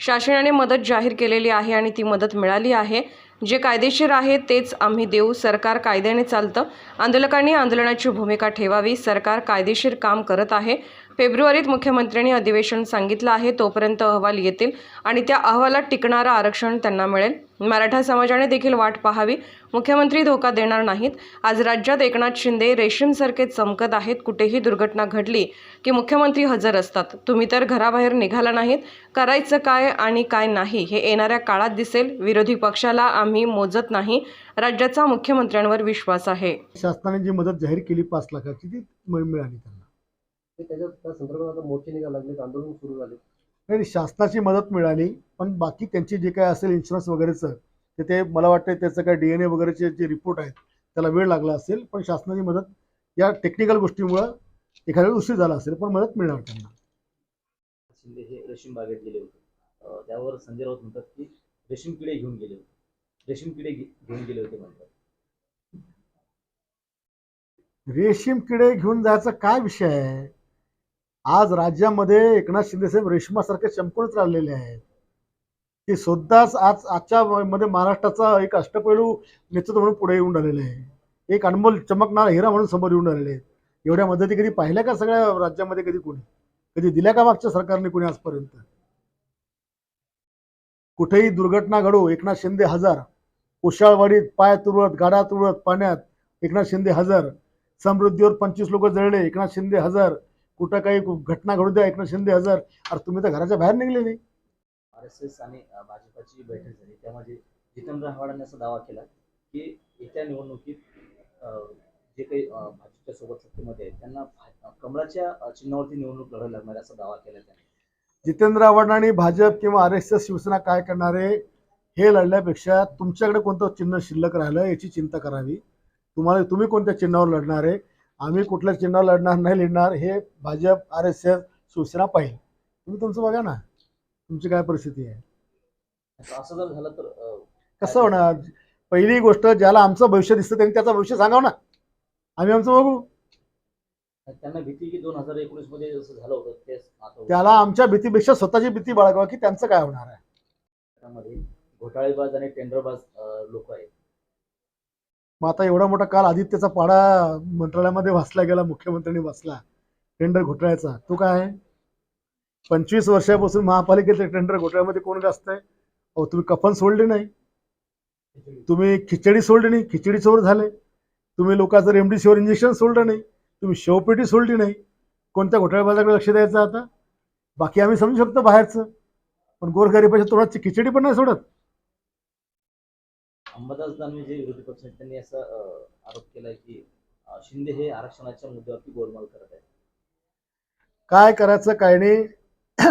शासनाने मदत जाहीर केलेली आहे आणि ती मदत मिळाली आहे। जे कायदेशीर आहे तेच आम्ही देऊ। सरकार कायद्याने चालतं। आंदोलकांनी आंदोलनाची भूमिका ठेवावी। सरकार कायदेशीर काम करत आहे। फेब्रुवारीत मुख्यमंत्र्यांनी अधिवेशन सांगितलं आहे, तोपर्यंत अहवाल येतील आणि त्या अहवालात टिकणारं आरक्षण त्यांना मिळेल। मराठा समाजाने देखील वाट पाहावी। मुख्यमंत्री धोका देणार नाहीत। आज राज्यात एकनाथ शिंदे रेशीमसारखे चमकत आहेत। कुठेही दुर्घटना घडली की मुख्यमंत्री हजर असतात। तुम्ही तर घराबाहेर निघाला नाहीत। करायचं काय आणि काय नाही हे येणाऱ्या काळात दिसेल। विरोधी पक्षाला आम्ही मोजत नाही। राज्याचा मुख्यमंत्र्यांवर विश्वास आहे। शासनाने जी मदत जाहीर केली 5 लाखाची ती मिळाली त्यांना। त्याच्यात त्या संदर्भात मोर्चे निघायला लागले, आंदोलन सुरू झाले। नाही, शासनाची मदत मिळाली, पण बाकी त्यांची जे काय असेल इन्शुरन्स वगैरेचं ते मला वाटतं त्याचं काय DNA वगैरेचे जे रिपोर्ट आहेत त्याला वेळ लागला असेल, पण शासनाची मदत या टेक्निकल गोष्टीमुळं एखाद्या वेळी उशीर झाला असेल, पण मदत मिळणार त्यांना। शिंदे हे रेशीम बागेत गेले होते, त्यावर संजय राऊत म्हणतात की रेशीम किडे घेऊन गेले होते, रेशीम किडे घेऊन गेले होते म्हणतात। रेशीम किडे घेऊन जायचा काय विषय आहे? आज राज्यामध्ये एकनाथ शिंदे साहेब रेशमासारखे चमकूनच राहिलेले आहेत। ते स्वतःच आजच्या मध्ये महाराष्ट्राचा एक अष्टपैलू नेतृत्व म्हणून पुढे येऊन राहिलेले आहे। एक अनमोल चमकणारा हिरा म्हणून समोर येऊन राहिलेले आहेत। एवढ्या मदती कधी पाहिल्या का सगळ्या राज्यामध्ये? कधी दिल्या का मागच्या सरकारने कोणी आजपर्यंत? कुठेही दुर्घटना घडो एकनाथ शिंदे हजर। कुशाळवाडीत पाय तुरवत, गाडा तुरवत पाण्यात एकनाथ शिंदे हजर। समृद्धीवर 25 लोक जळले, एकनाथ शिंदे हजर। कुठं काही घटना घडू द्या, एकनाथ शिंदे हजर। अरे तुम्ही तर घराच्या बाहेर निघले नाही। RSS आणि भाजपाची बैठक झाली, त्यामध्ये जितेंद्र आव्हाडांनी असा दावा केला की येत्या निवडणुकीत जे काही भाजपच्या सोबत सत्तेमध्ये आहेत त्यांना कमळाच्या चिन्हावरती निवडणूक लढावी लागणार असा दावा केला त्यांनी। जितेंद्र आव्हाड आणि भाजप किंवा RSS शिवसेना काय करणारे हे लढण्यापेक्षा तुमच्याकडे कोणतं चिन्ह शिल्लक राहिलं याची चिंता करावी। तुम्ही कोणत्या चिन्हावर लढणार आहे? आम्ही कुठल्या चिन्हावर लढणार नाही लढणार हे भाजप RSS शिवसेना पाहिजे। तुम्ही तुमचं बघा ना, तुमची काय परिस्थिती आहे। असं जर झालं तर कसं होणार? पहिली गोष्ट, ज्याला आमचं भविष्य दिसतं त्यांनी त्याचं भविष्य सांगावं ना, आम्ही आमचं बघू। त्यांना भीती की 2019 मध्ये जसं झालं होतं तेच त्याला आमच्या भीतीपेक्षा स्वतःची भीती बाळगावा की त्यांचं काय होणार आहे। त्यामध्ये घोटाळेबाज आणि टेंडरबाज लोक आहेत। मग आता एवढा मोठा काल आदित्यचा पाडा मंत्रालयामध्ये वाचला गेला, मुख्यमंत्र्यांनी वाचला टेंडर घोटाळ्याचा। तो काय आहे? 25 वर्षापासून महापालिकेच्या टेंडर घोटाळ्यामध्ये कोण गाजतंय? अहो तुम्ही कफन सोडले नाही, तुम्ही खिचडी सोडली नाही, खिचडी चोर झाले। तुम्ही लोकांचं रेमडेसिवीर इंजेक्शन सोडलं नाही, तुम्ही शेवपेटी सोडली नाही। कोणत्या घोटाळेबाजाकडे लक्ष द्यायचं आता? बाकी आम्ही समजू शकतो बाहेरचं, पण गोरगरिबाच्या तोंडाची खिचडी पण नाही सोडत। अंबादास दानवे जे विरोधी पक्ष आहेत त्यांनी असा आरोप केलाय की शिंदे हे आरक्षणाच्या मुद्द्यावरती गोलमाल करत आहेत। काय करायचं काय नाही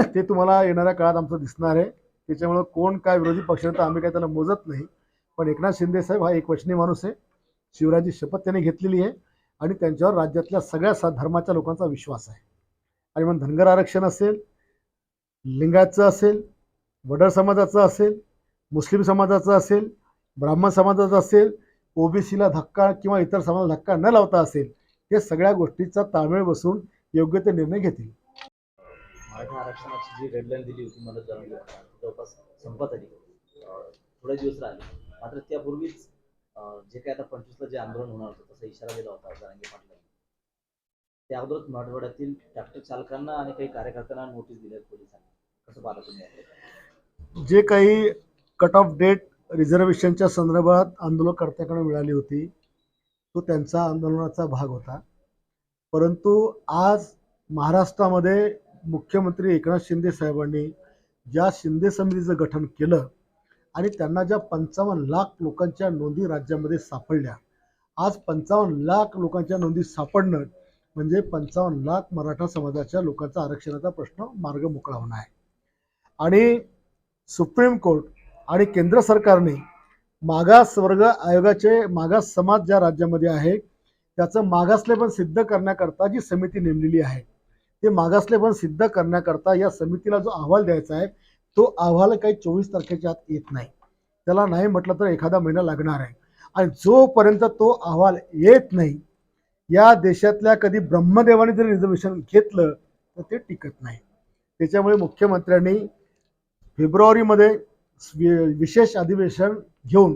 ते तुम्हाला येणाऱ्या काळात आमचं दिसणार आहे। त्याच्यामुळे कोण काय विरोधी पक्ष तर आम्ही काय त्याला मोजत नाही, पण एकनाथ शिंदे साहेब हा एकवचनी माणूस आहे। शिवराजी शपथ त्यांनी घेतलेली आहे आणि त्यांच्यावर राज्यातल्या सगळ्या धर्माच्या लोकांचा विश्वास आहे। आणि मग धनगर आरक्षण असेल, लिंगायतचं असेल, वडर समाजाचं असेल, मुस्लिम समाजाचं असेल, ब्राह्मण समाजाचा असेल, OBCला धक्का किंवा इतर समाजाला धक्का न लावता असेल, हे सगळ्या गोष्टीचा ताळमेळ बसून योग्य ते निर्णय घेतील। मराठा आरक्षणाची जी डेडलाईन दिली होती मदत जाणून जवळपास संपत आली, थोडे दिवस राहिले। मात्र त्यापूर्वीच जे काही आता 25ला जे आंदोलन होणार होतं तसा इशारा दिला होता जरांगे पाटलांनी। त्या अगोदरच मराठवाड्यातील ट्रॅक्टर चालकांना आणि काही कार्यकर्त्यांना नोटीस दिल्या पोलिसांनी। कसं पाहता तुम्ही? जे काही कट ऑफ डेट रिझर्वेशनच्या संदर्भात आंदोलनकर्त्यांकडे मिळाली होती तो त्यांचा आंदोलनाचा भाग होता, परंतु आज महाराष्ट्रामध्ये मुख्यमंत्री एकनाथ शिंदे साहेबांनी ज्या शिंदे समितीचं गठन केलं आणि त्यांना ज्या 55 लाख लोकांच्या नोंदी राज्यामध्ये सापडल्या, आज 55 लाख लोकांच्या नोंदी सापडणं म्हणजे 55 लाख मराठा समाजाच्या लोकांचा आरक्षणाचा प्रश्न मार्ग मोकळा होणार आहे। आणि सुप्रीम कोर्ट आणि केंद्र सरकारने मागासवर्ग आयोगाचे मागास समाज ज्या राज्यामध्ये आहे त्याचं मागासलेपण सिद्ध करण्याकरता जी समिती नेमलेली आहे, ते मागासलेपण सिद्ध करण्याकरता या समितीला जो अहवाल द्यायचा आहे तो अहवाल काही 24 तारखेच्या आत येत नाही। त्याला नाही म्हटलं तर एखादा महिना लागणार आहे। आणि जोपर्यंत तो अहवाल येत नाही, या देशातल्या कधी ब्रह्मदेवाने जरी रिझर्वेशन घेतलं तर ते टिकत नाही। त्याच्यामुळे मुख्यमंत्र्यांनी फेब्रुवारीमध्ये विशेष अधिवेशन घेऊन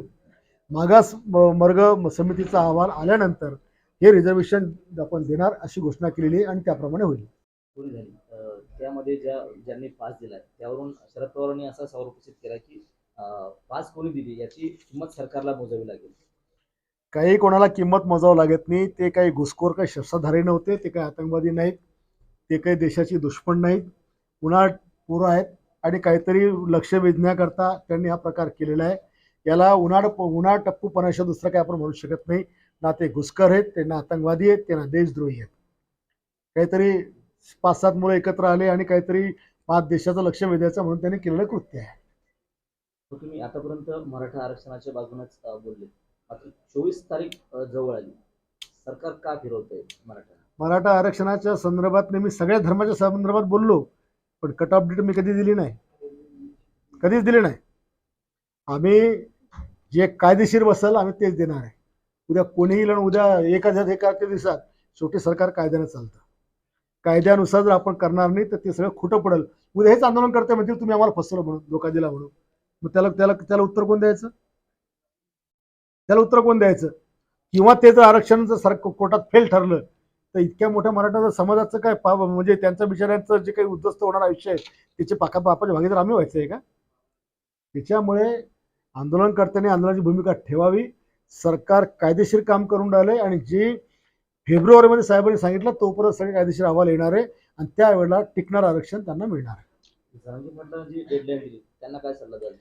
मागास वर्ग समितीचा अहवाल आल्यानंतर हे रिझर्वेशन आपण देणार अशी घोषणा केलेली आहे आणि त्याप्रमाणे होईल. चोरी झाली त्यामध्ये ज्यांनी पास दिलाय त्यावरून शरद पवारांनी असा सवाल उपस्थित केला की पास कोणी दिली याची किंमत सरकारला मोजावी लागेल. काही कोणाला किंमत मोजावं लागत नाही. ते काही घुसखोर, काही शस्त्रधारी नव्हते, ते काही आतंकवादी नाहीत, ते काही देशाची दुश्मन नाहीत, उन्हाळ पोरं आहेत आणि काहीतरी लक्ष वेधण्याकरता त्यांनी हा प्रकार केलेला आहे. याला उन्हाळ टप्पूपणाशिवाय दुसरं काही आपण म्हणू शकत नाही. ना ते घुसखोर आहेत, ते ना आतंकवादी आहेत, ते ना देशद्रोही आहेत. काहीतरी 5-7 मुलं एकत्र आले आणि काहीतरी 5 देशाचं लक्ष वेधायचं म्हणून त्यांनी केलेलं कृत्य आहे. तर तुम्ही आतापर्यंत मराठा आरक्षणाच्या बाजूनच बोलले, मात्र 24 तारीख जवळ आली, सरकार का फिरवतंय मराठा आरक्षणाच्या संदर्भात मी सगळ्या धर्माच्या संदर्भात बोललो, पण कट ऑफ डेट मी कधी दिली नाही, कधीच दिली नाही. आम्ही जे कायदेशीर बसेल आम्ही तेच देणार आहे. उद्या कोणीही येईल आणि उद्या एका दिवसात शेवटी सरकार कायद्यानं चालतं. कायद्यानुसार जर आपण करणार नाही तर ते सगळं खोटं पडेल. उद्या हेच आंदोलन करते म्हणजे तुम्ही आम्हाला फसवलं म्हणून, धोका दिला म्हणून. मग त्याला उत्तर कोण द्यायचं? त्याला उत्तर कोण द्यायचं? किंवा ते जर आरक्षण जर कोर्टात फेल ठरलं तर इतक्या मोठ्या मराठा समाजाचं काय म्हणजे त्यांच्या बिचाऱ्यांचं जे काही उद्ध्वस्त होणार आयुष्य आहे त्याचे पापाच्या भागीदार आम्ही व्हायचं आहे का? त्याच्यामुळे आंदोलनकर्त्यांनी आंदोलनाची भूमिका ठेवावी. सरकार कायदेशीर काम करून राहिलंय आणि जे फेब्रुवारीमध्ये साहेबांनी सांगितलं तोपर्यंत सगळे कायदेशीर अहवाल येणार आहे आणि त्यावेळेला टिकणार आरक्षण त्यांना मिळणार आहे. जी डेडलाईन दिली त्यांना काय सल्ला द्याल?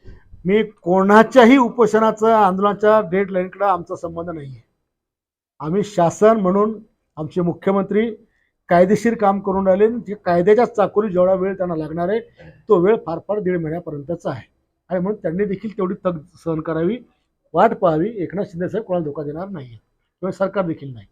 मी कोणाच्याही उपोषणाचा आंदोलनाच्या डेडलाईनकडे आमचा संबंध नाही आहे. आम्ही शासन म्हणून आमचे मुख्यमंत्री कायदेशीर काम करून राहिले. जे कायद्याच्या चाकोरी जेवढा वेळ त्यांना लागणार आहे तो वेळ फार 1.5 महिन्यापर्यंतचा आहे आणि म्हणून त्यांनी देखील तेवढी तग सहन करावी, वाट पाहावी. एकनाथ शिंदे साहेब कोणाला धोका देणार नाही किंवा सरकार देखील नाही.